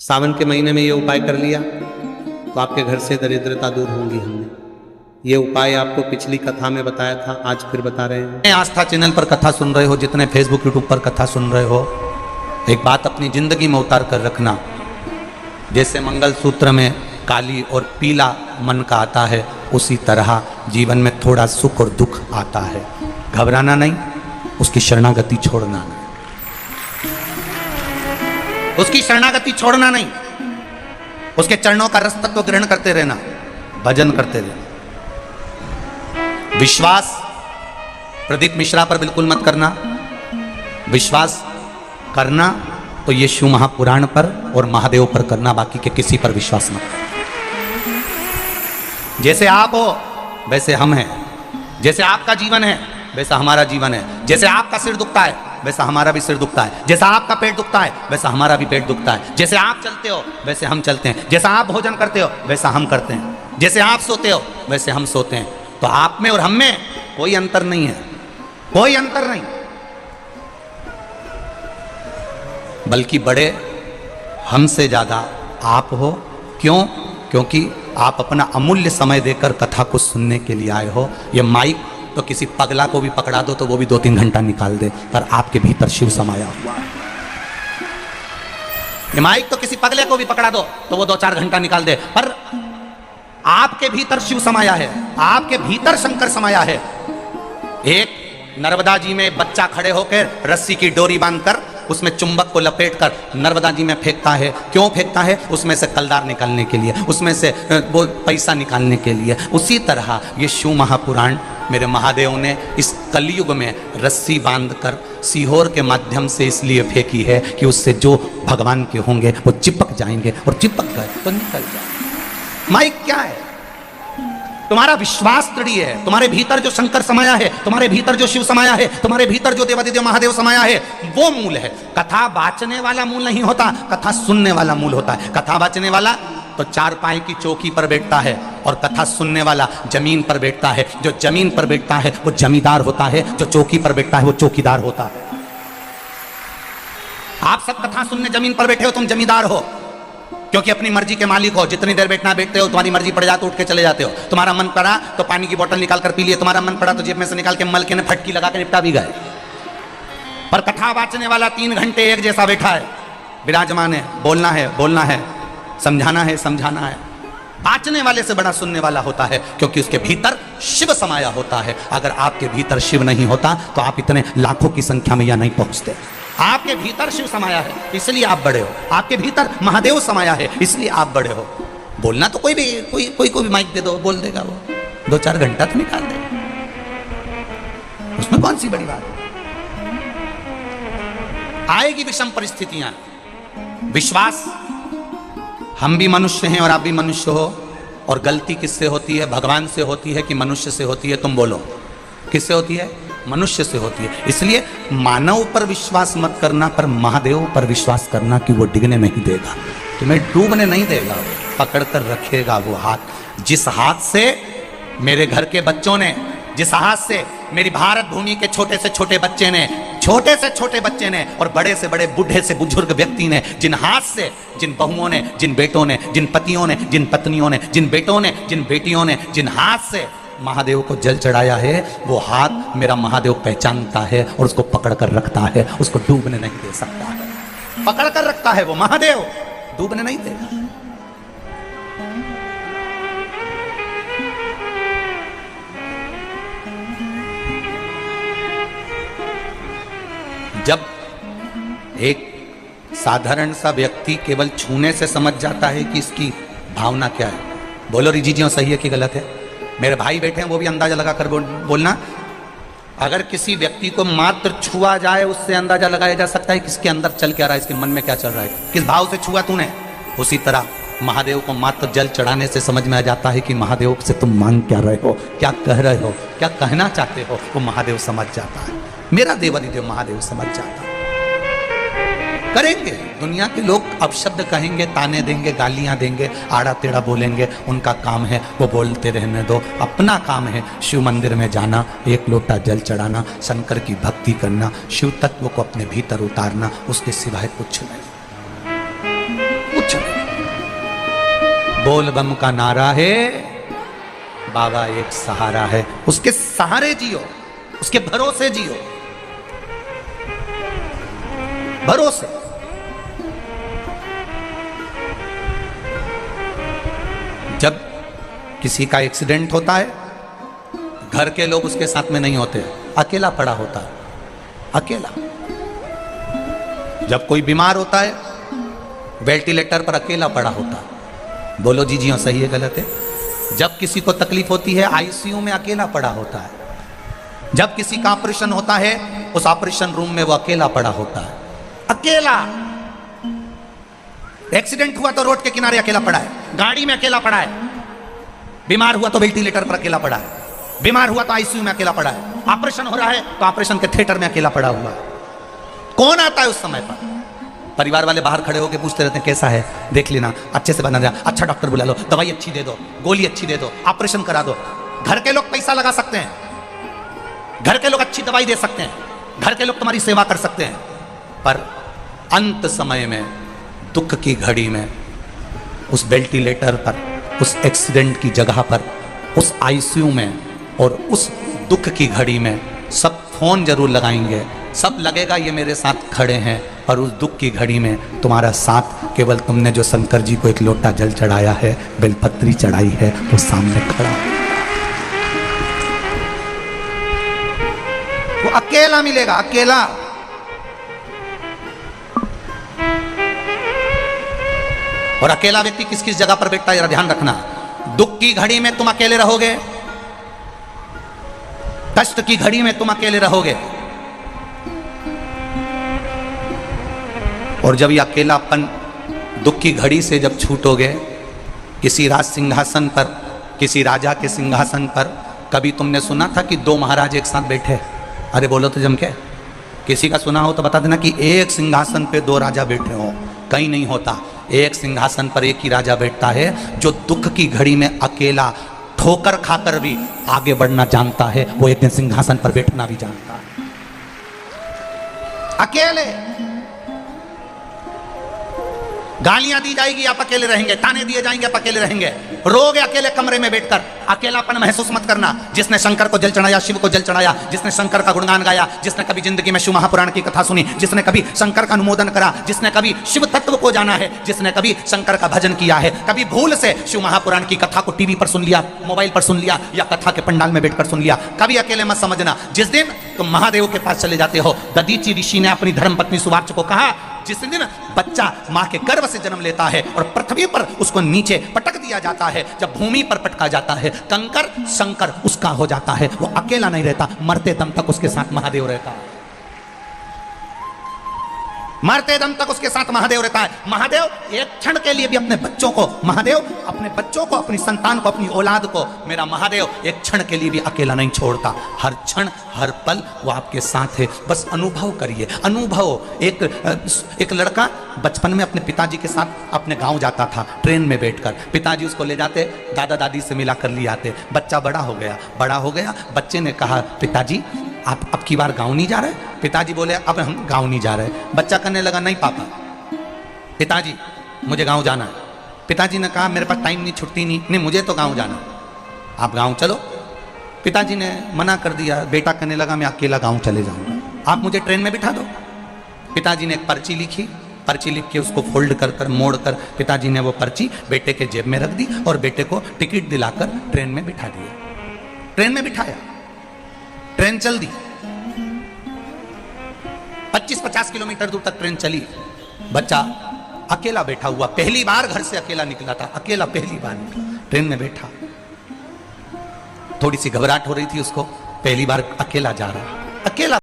सावन के महीने में ये उपाय कर लिया तो आपके घर से दरिद्रता दूर होंगी। हमने ये उपाय आपको पिछली कथा में बताया था, आज फिर बता रहे हैं। आस्था चैनल पर कथा सुन रहे हो, जितने फेसबुक यूट्यूब पर कथा सुन रहे हो, एक बात अपनी जिंदगी में उतार कर रखना। जैसे मंगलसूत्र में काली और पीला मन का आता है, उसी तरह जीवन में थोड़ा सुख और दुख आता है। घबराना नहीं, उसकी शरणागति छोड़ना नहीं, उसकी शरणागति छोड़ना नहीं, उसके चरणों का रस तत्व ग्रहण करते रहना, भजन करते रहना। विश्वास प्रदीप मिश्रा पर बिल्कुल मत करना। विश्वास करना तो ये शिव महापुराण पर और महादेव पर करना, बाकी के किसी पर विश्वास मत करना। जैसे आप हो वैसे हम हैं, जैसे आपका जीवन है वैसा हमारा जीवन है, जैसे आपका सिर दुखता है वैसा हमारा भी सिर दुखता है, जैसा आपका पेट दुखता है वैसा हमारा भी पेट दुखता है, जैसे आप चलते हो वैसे हम चलते हैं, जैसा आप भोजन करते हो वैसा हम करते हैं, जैसे आप सोते हो वैसे हम सोते हैं। तो आप में और हम में कोई अंतर नहीं है, कोई अंतर नहीं, बल्कि बड़े हमसे ज्यादा आप हो। क्यों? क्योंकि आप अपना अमूल्य समय देकर कथा को सुनने के लिए आए हो। ये माइक तो किसी पगला को भी पकड़ा दो तो वो भी 2-3 घंटा निकाल दे, पर आपके भीतर शिव समाया हुआ है। ये माइक तो किसी पगले को भी पकड़ा दो तो वो 2-4 घंटा निकाल दे, पर आपके भीतर शिव समाया है, आपके भीतर शंकर समाया है। एक नर्मदा जी में बच्चा खड़े होकर रस्सी की डोरी बांधकर उसमें चुंबक को लपेटकर नर्मदा जी में फेंकता है। क्यों फेंकता है? उसमें से कलदार निकालने के लिए, उसमें से वो पैसा निकालने के लिए। उसी तरह ये शिव महापुराण मेरे महादेव ने इस कलयुग में रस्सी बांधकर सीहोर के माध्यम से इसलिए फेंकी है कि उससे जो भगवान के होंगे वो चिपक जाएंगे, और चिपक गए तो निकल जाएंगे। माइक क्या है? तुम्हारा विश्वास दृढ़ है, तुम्हारे भीतर जो शंकर समाया है, तुम्हारे भीतर जो शिव समाया है, तुम्हारे भीतर जो देवादिदेव महादेव समाया है, वो मूल है। कथा बाचने वाला मूल नहीं होता, कथा सुनने वाला मूल होता है। कथा बाचने वाला तो 4 पाए की चौकी पर बैठता है, और कथा सुनने वाला जमीन पर बैठता है। जो जमीन पर बैठता है वो जमींदार होता है, जो चौकी पर बैठता है वो चौकीदार होता है। आप सब कथा सुनने जमीन पर बैठे हो, तुम जमींदार हो, क्योंकि अपनी मर्जी के मालिक हो। जितनी देर बैठना बैठते हो, तुम्हारी मर्जी पड़ जाए तो उठ के चले जाते हो। तुम्हारा मन पड़ा तो पानी की बोतल निकाल कर पी लिए, तुम्हारा मन पड़ा तो जेब में से निकाल के मल के फटकी लगा के निपटा भी गए। पर कथा बाचने वाला 3 घंटे एक जैसा बैठा है, विराजमान है, बोलना है बोलना है, समझाना है समझाना है। बाचने वाले से बड़ा सुनने वाला होता है, क्योंकि उसके भीतर शिव समाया होता है। अगर आपके भीतर शिव नहीं होता तो आप इतने लाखों की संख्या में यहाँ नहीं पहुंचते। आपके भीतर शिव समाया है इसलिए आप बड़े हो, आपके भीतर महादेव समाया है इसलिए आप बड़े हो। बोलना तो कोई भी माइक दे दो, बोल देगा, वो 2-4 घंटा तो निकाल देगा, उसमें कौन सी बड़ी बात है। आएगी विषम परिस्थितियां, विश्वास। हम भी मनुष्य हैं और आप भी मनुष्य हो, और गलती किससे होती है? भगवान से होती है कि मनुष्य से होती है? तुम बोलो, किससे होती है? मनुष्य से होती है। इसलिए मानव पर विश्वास मत करना, पर महादेव पर विश्वास करना कि वो डिगने नहीं देगा, तुम्हें डूबने नहीं देगा, पकड़ कर रखेगा वो हाथ। जिस हाथ से मेरे घर के बच्चों ने, जिस हाथ से मेरी भारत भूमि के छोटे से छोटे बच्चे ने, छोटे से छोटे बच्चे ने, और बड़े से बड़े बूढ़े से बुजुर्ग व्यक्ति ने, जिन हाथ से, जिन बहुओं ने, जिन बेटों ने, जिन पतियों ने, जिन पत्नियों ने, जिन बेटों ने, जिन बेटियों ने, जिन हाथ से महादेव को जल चढ़ाया है, वो हाथ मेरा महादेव पहचानता है और उसको पकड़ कर रखता है, उसको डूबने नहीं दे सकता है। पकड़ कर रखता है वो महादेव, डूबने नहीं देगा। जब एक साधारण सा व्यक्ति केवल छूने से समझ जाता है कि इसकी भावना क्या है, बोलो रिजीजियों सही है कि गलत है? मेरे भाई बैठे हैं, वो भी अंदाजा लगा कर बोलना। अगर किसी व्यक्ति को मात्र छुआ जाए, उससे अंदाजा लगाया जा सकता है किसके अंदर चल क्या रहा है, इसके मन में क्या चल रहा है, किस भाव से छुआ तूने। उसी तरह महादेव को मात्र जल चढ़ाने से समझ में आ जाता है कि महादेव से तुम मांग क्या रहे हो, क्या कह रहे हो, क्या कहना चाहते हो, वो महादेव समझ जाता है। मेरा देवादिदेव महादेव समझ जाता है। करेंगे, दुनिया के लोग अपशब्द कहेंगे, ताने देंगे, गालियां देंगे, आड़ा टेढ़ा बोलेंगे, उनका काम है, वो बोलते रहने दो। अपना काम है शिव मंदिर में जाना, 1 लोटा जल चढ़ाना, शंकर की भक्ति करना, शिव तत्व को अपने भीतर उतारना, उसके सिवाय कुछ नहीं, कुछ बोल बम का नारा है, बाबा एक सहारा है। उसके सहारे जियो, उसके भरोसे जियो, भरोसे। जब किसी का एक्सीडेंट होता है, घर के लोग उसके साथ में नहीं होते, अकेला पड़ा होता है, अकेला। जब कोई बीमार होता है, वेंटिलेटर पर अकेला पड़ा होता है। बोलो जी जी हाँ, सही है गलत है? जब किसी को तकलीफ होती है, आईसीयू में अकेला पड़ा होता है। जब किसी का ऑपरेशन होता है, उस ऑपरेशन रूम में वो अकेला पड़ा होता है, अकेला। एक्सीडेंट हुआ तो रोड के किनारे अकेला पड़ा है, गाड़ी में अकेला पड़ा है। बीमार हुआ तो वेंटिलेटर पर अकेला पड़ा है, बीमार हुआ तो आईसीयू में अकेला पड़ा है, ऑपरेशन हो रहा है तो ऑपरेशन के थिएटर में अकेला पड़ा हुआ है। कौन आता है उस समय पर? परिवार वाले बाहर खड़े होकर पूछते रहते हैं कैसा है, देख लेना, अच्छे से बना जाए, अच्छा डॉक्टर बुला लो, दवाई अच्छी दे दो, गोली अच्छी दे दो, ऑपरेशन करा दो। घर के लोग पैसा लगा सकते हैं, घर के लोग अच्छी दवाई दे सकते हैं, घर के लोग तुम्हारी सेवा कर सकते हैं, पर अंत समय में, दुख की घड़ी में, उस वेंटिलेटर पर, उस एक्सीडेंट की जगह पर, उस आईसीयू में और उस दुख की घड़ी में सब फोन जरूर लगाएंगे, सब लगेगा ये मेरे साथ खड़े हैं, और उस दुख की घड़ी में तुम्हारा साथ केवल तुमने जो शंकर जी को एक लोटा जल चढ़ाया है, बेलपत्री चढ़ाई है, वो सामने खड़ा है। वो अकेला मिलेगा, अकेला। और अकेला व्यक्ति किस किस जगह पर बैठता है जरा ध्यान रखना। दुख की घड़ी में तुम अकेले रहोगे, कष्ट की घड़ी में तुम अकेले रहोगे, और जब ये अकेलापन दुख की घड़ी से जब छूटोगे, किसी राज सिंहासन पर, किसी राजा के सिंहासन पर, कभी तुमने सुना था कि दो महाराज एक साथ बैठे? अरे बोलो तो जम के, किसी का सुना हो तो बता देना कि एक सिंहासन पे दो राजा बैठे हो। कहीं नहीं होता, एक सिंहासन पर एक ही राजा बैठता है, जो दुख की घड़ी में अकेला ठोकर खाकर भी आगे बढ़ना जानता है, वो एक दिन सिंहासन पर बैठना भी जानता है, अकेले। गालियां दी जाएगी, आप अकेले रहेंगे, ताने दिए जाएंगे, आप अकेले रहेंगे, रोगे अकेले कमरे में बैठकर। अकेलापन महसूस मत करना। जिसने शंकर को जल चढ़ाया, शिव को जल चढ़ाया, जिसने शंकर का गुणगान गाया, जिसने कभी जिंदगी में शिव महापुराण की कथा सुनी, जिसने कभी शंकर का अनुमोदन करा, जिसने कभी शिव तत्व को जाना है, जिसने कभी शंकर का भजन किया है, कभी भूल से शिव महापुराण की कथा को टीवी पर सुन लिया, मोबाइल पर सुन लिया, या कथा के पंडाल में बैठकर सुन लिया, कभी अकेले मत समझना। जिस दिन तुम महादेव के पास चले जाते हो, दधीचि ऋषि ने अपनी धर्मपत्नी सुवार्च को कहा, जिस दिन बच्चा मां के गर्भ से जन्म लेता है और पृथ्वी पर उसको नीचे पटक दिया जाता है, जब भूमि पर पटका जाता है, कंकर शंकर उसका हो जाता है, वो अकेला नहीं रहता, मरते दम तक उसके साथ महादेव रहता है, मरते दम तक उसके साथ महादेव रहता है। महादेव एक क्षण के लिए भी अपने बच्चों को, महादेव अपने बच्चों को, अपनी संतान को, अपनी औलाद को, मेरा महादेव एक क्षण के लिए भी अकेला नहीं छोड़ता। हर क्षण हर पल वो आपके साथ है। बस अनुभव करिए, अनुभव। एक लड़का बचपन में अपने पिताजी के साथ अपने गांव जाता था, ट्रेन में बैठकर। पिताजी उसको ले जाते, दादा दादी से मिला कर ले आते। बच्चा बड़ा हो गया। बच्चे ने कहा, पिताजी आप अब की बार गांव नहीं जा रहे? पिताजी बोले, अब हम गांव नहीं जा रहे। बच्चा कहने लगा, नहीं पापा, पिताजी मुझे गांव जाना है। पिताजी ने कहा, मेरे पास टाइम नहीं, छुट्टी नहीं, मुझे तो गांव जाना है, आप गांव चलो। पिताजी ने मना कर दिया। बेटा कहने लगा, मैं अकेला गांव चले जाऊंगा, आप मुझे ट्रेन में बिठा दो। पिताजी ने एक पर्ची लिखी, पर्ची लिख के उसको फोल्ड कर मोड़ कर पिताजी ने वो पर्ची बेटे के जेब में रख दी और बेटे को टिकट दिलाकर ट्रेन में बिठा दिया। ट्रेन में बिठाया, ट्रेन चल दी, 25-50 किलोमीटर दूर तक ट्रेन चली। बच्चा अकेला बैठा हुआ, पहली बार घर से अकेला निकला था, अकेला पहली बार निकला, ट्रेन में बैठा। थोड़ी सी घबराहट हो रही थी उसको, पहली बार अकेला जा रहा, अकेला।